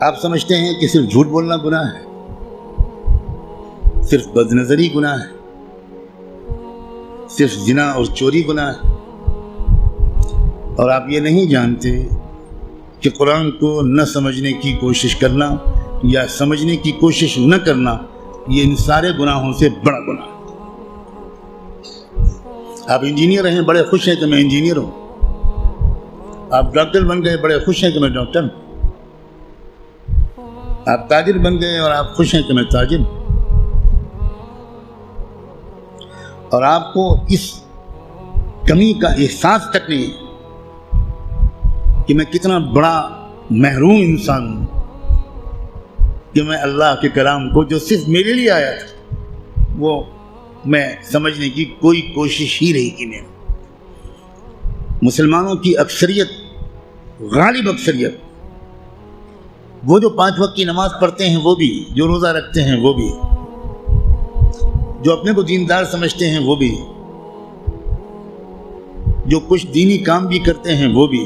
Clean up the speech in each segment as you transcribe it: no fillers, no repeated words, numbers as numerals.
آپ سمجھتے ہیں کہ صرف جھوٹ بولنا گناہ ہے، صرف بد نظری گناہ ہے، صرف زنا اور چوری گناہ ہے، اور آپ یہ نہیں جانتے کہ قرآن کو نہ سمجھنے کی کوشش کرنا یا سمجھنے کی کوشش نہ کرنا یہ ان سارے گناہوں سے بڑا گناہ ہے۔ آپ انجینئر ہیں، بڑے خوش ہیں کہ میں انجینئر ہوں، آپ ڈاکٹر بن گئے، بڑے خوش ہیں کہ میں ڈاکٹر ہوں، آپ تاجر بن گئے اور آپ خوش ہیں کہ میں تاجر ہوں، اور آپ کو اس کمی کا احساس تک نہیں ہے کہ میں کتنا بڑا محروم انسان ہوں کہ میں اللہ کے کلام کو جو صرف میرے لیے آیا تھا وہ میں سمجھنے کی کوئی کوشش ہی نہیں کی میں۔ مسلمانوں کی اکثریت، غالب اکثریت، وہ جو 5 وقت کی نماز پڑھتے ہیں وہ بھی، جو روزہ رکھتے ہیں وہ بھی، جو اپنے کو دیندار سمجھتے ہیں وہ بھی، جو کچھ دینی کام بھی کرتے ہیں وہ بھی،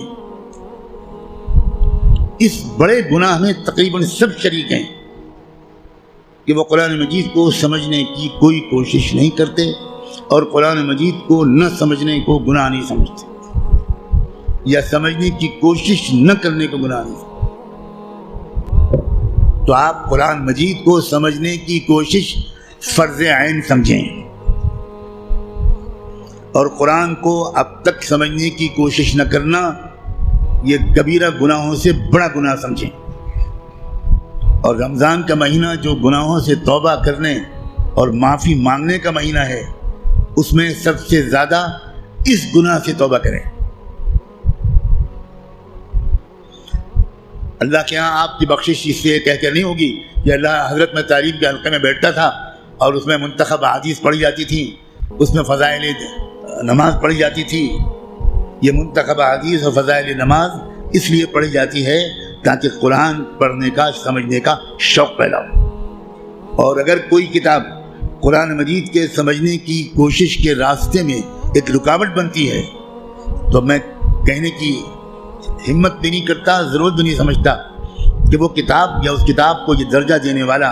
اس بڑے گناہ میں تقریباً سب شریک ہیں کہ وہ قرآن مجید کو سمجھنے کی کوئی کوشش نہیں کرتے اور قرآن مجید کو نہ سمجھنے کو گناہ نہیں سمجھتے، یا سمجھنے کی کوشش نہ کرنے کو گناہ نہیں سمجھتے۔ تو آپ قرآن مجید کو سمجھنے کی کوشش فرض عین سمجھیں، اور قرآن کو اب تک سمجھنے کی کوشش نہ کرنا یہ کبیرہ گناہوں سے بڑا گناہ سمجھیں۔ اور رمضان کا مہینہ جو گناہوں سے توبہ کرنے اور معافی مانگنے کا مہینہ ہے، اس میں سب سے زیادہ اس گناہ سے توبہ کریں۔ اللہ کے ہاں آپ کی بخشش اس لیے کہہ کر نہیں ہوگی کہ اللہ حضرت میں تعلیم کے حلقے میں بیٹھتا تھا اور اس میں منتخب احادیث پڑھی جاتی تھی، اس میں فضائل نماز پڑھی جاتی تھی۔ یہ منتخب احادیث اور فضائل نماز اس لیے پڑھی جاتی ہے تاکہ قرآن پڑھنے کا، سمجھنے کا شوق پیدا ہو۔ اور اگر کوئی کتاب قرآن مجید کے سمجھنے کی کوشش کے راستے میں ایک رکاوٹ بنتی ہے تو میں کہنے کی ہمت بھی نہیں کرتا، ضرورت بھی نہیں سمجھتا کہ وہ کتاب یا اس کتاب کو یہ درجہ دینے والا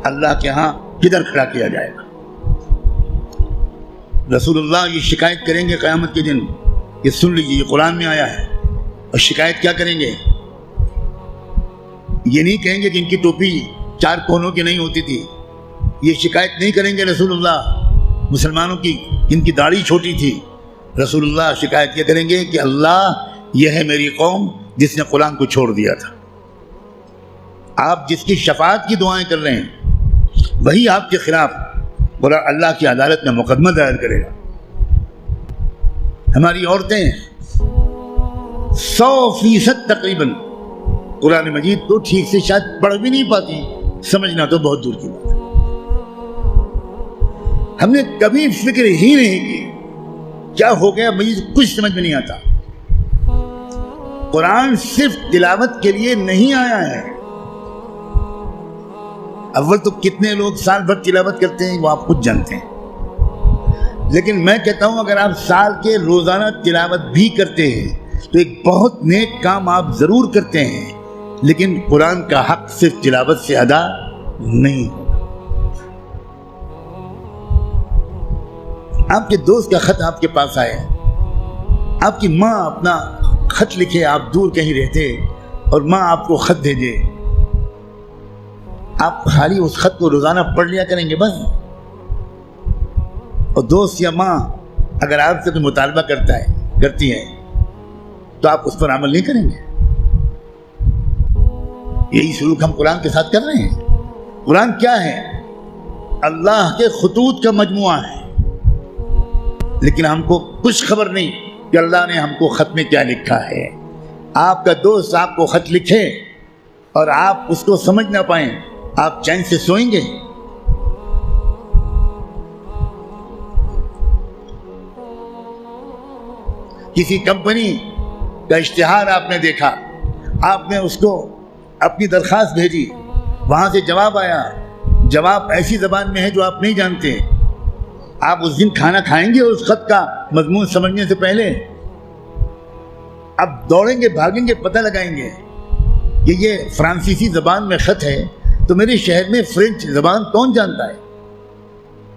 اللہ کے ہاں کدھر کھڑا کیا جائے گا۔ رسول اللہ یہ شکایت کریں گے قیامت کے دن، یہ سن لیجیے، یہ قرآن میں آیا ہے، اور شکایت کیا کریں گے؟ یہ نہیں کہیں گے کہ ان کی ٹوپی 4 کونوں کی نہیں ہوتی تھی، یہ شکایت نہیں کریں گے رسول اللہ مسلمانوں کی ان کی داڑھی چھوٹی تھی۔ رسول اللہ شکایت یہ کریں گے کہ اللہ یہ ہے میری قوم جس نے قرآن کو چھوڑ دیا تھا۔ آپ جس کی شفاعت کی دعائیں کر رہے ہیں وہی آپ کے خلاف اللہ کی عدالت میں مقدمہ دائر کرے گا۔ ہماری عورتیں 100% تقریباً قرآن مجید کو ٹھیک سے شاید پڑھ بھی نہیں پاتی، سمجھنا تو بہت دور کی بات ہے۔ ہم نے کبھی فکر ہی نہیں کی کیا ہو گیا، مجھے کچھ سمجھ میں نہیں آتا۔ قرآن صرف تلاوت کے لیے نہیں آیا ہے۔ اول تو کتنے لوگ سال بھر تلاوت کرتے ہیں وہ آپ خود جانتے ہیں، لیکن میں کہتا ہوں اگر آپ سال کے روزانہ تلاوت بھی کرتے ہیں تو ایک بہت نیک کام آپ ضرور کرتے ہیں، لیکن قرآن کا حق صرف تلاوت سے ادا نہیں ہوگا۔ آپ کے دوست کا خط آپ کے پاس آئے، آپ کی ماں اپنا خط لکھے، آپ دور کہیں رہتے اور ماں آپ کو خط بھیجے، آپ خالی اس خط کو روزانہ پڑھ لیا کریں گے بس؟ اور دوست یا ماں اگر آپ سے کوئی مطالبہ کرتی ہے تو آپ اس پر عمل نہیں کریں گے؟ یہی سلوک ہم قرآن کے ساتھ کر رہے ہیں۔ قرآن کیا ہے؟ اللہ کے خطوط کا مجموعہ ہے، لیکن ہم کو کچھ خبر نہیں کہ اللہ نے ہم کو خط میں کیا لکھا ہے۔ آپ کا دوست آپ کو خط لکھے اور آپ اس کو سمجھ نہ پائیں، آپ چین سے سوئیں گے؟ کسی کمپنی کا اشتہار آپ نے دیکھا، آپ نے اس کو اپنی درخواست بھیجی، وہاں سے جواب آیا، جواب ایسی زبان میں ہے جو آپ نہیں جانتے، آپ اس دن کھانا کھائیں گے اس خط کا مضمون سمجھنے سے پہلے؟ اب دوڑیں گے، بھاگیں گے، پتہ لگائیں گے یہ فرانسیسی زبان میں خط ہے، تو میرے شہر میں فرینچ زبان کون جانتا ہے؟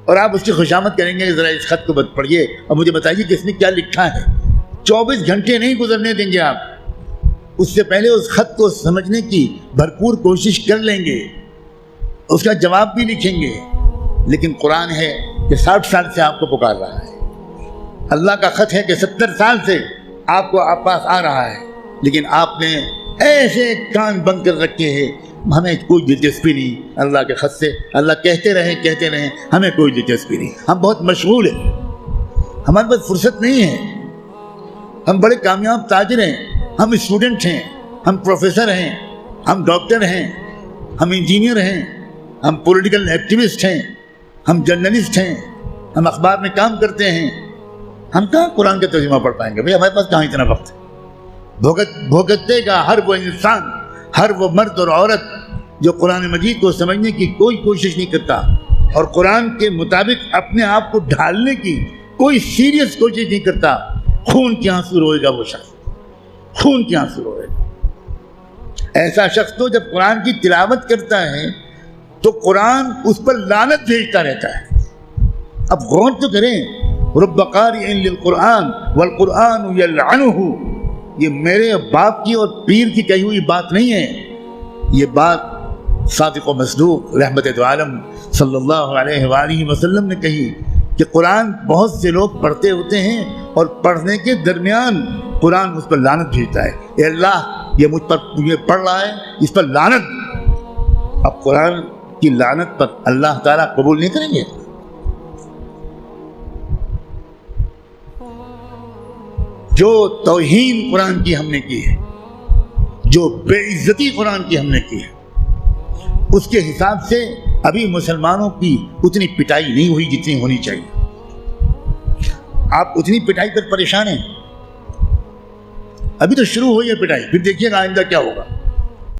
اور آپ اس کی خوشامد کریں گے کہ ذرا اس خط کو پڑھیے اور مجھے بتائیے کہ اس میں کیا لکھا ہے۔ 24 گھنٹے نہیں گزرنے دیں گے آپ، اس سے پہلے اس خط کو سمجھنے کی بھرپور کوشش کر لیں گے، اس کا جواب بھی لکھیں گے۔ لیکن قرآن ہے کہ 60 سال سے آپ کو پکار رہا ہے، اللہ کا خط ہے کہ 70 سال سے آپ کو آپ پاس آ رہا ہے، لیکن آپ نے ایسے کان بند کر رکھے ہیں، ہمیں کوئی دلچسپی نہیں اللہ کے خط سے، اللہ کہتے رہیں ہمیں کوئی دلچسپی نہیں، ہم بہت مشغول ہیں، ہمارے پاس فرصت نہیں ہے، ہم بڑے کامیاب تاجر ہیں، ہم اسٹوڈنٹ ہیں، ہم پروفیسر ہیں، ہم ڈاکٹر ہیں، ہم انجینئر ہیں، ہم پولیٹیکل ایکٹیوسٹ ہیں، ہم جرنلسٹ ہیں، ہم اخبار میں کام کرتے ہیں، ہم کہاں قرآن کا ترجمہ پڑھ پائیں گے؟ بھئی ہمارے پاس کہاں اتنا وقت ہے؟ بھوگتے گا ہر وہ انسان، ہر وہ مرد اور عورت جو قرآن مجید کو سمجھنے کی کوئی کوشش نہیں کرتا اور قرآن کے مطابق اپنے آپ کو ڈھالنے کی کوئی سیریس کوشش نہیں کرتا، خون کے آنسو روئے گا وہ شخص، خون کے آنسو روئے گا۔ ایسا شخص تو جب قرآن کی تلاوت کرتا ہے تو قرآن اس پر لعنت بھیجتا رہتا ہے۔ اب غور تو کریں، رب قارئ للقرآن والقرآن یلعنہ، یہ میرے باپ کی اور پیر کی کہی ہوئی بات نہیں ہے، یہ بات صادق و مصدوق رحمت دو عالم صلی اللہ علیہ وآلہ وسلم نے کہی کہ قرآن بہت سے لوگ پڑھتے ہوتے ہیں اور پڑھنے کے درمیان قرآن اس پر لعنت بھیجتا ہے، اے اللہ یہ مجھ پر یہ پڑھ رہا ہے، اس پر لعنت۔ اب قرآن کی لعنت پر اللہ تعالیٰ قبول نہیں کریں گے؟ جو توہین قرآن کی ہم نے کی ہے، جو بے عزتی قرآن کی ہم نے کی ہے، اس کے حساب سے ابھی مسلمانوں کی اتنی پٹائی نہیں ہوئی جتنی ہونی چاہیے۔ آپ اتنی پٹائی پر پریشان ہیں، ابھی تو شروع ہوئی ہے پٹائی، پھر دیکھیے گا آئندہ کیا ہوگا۔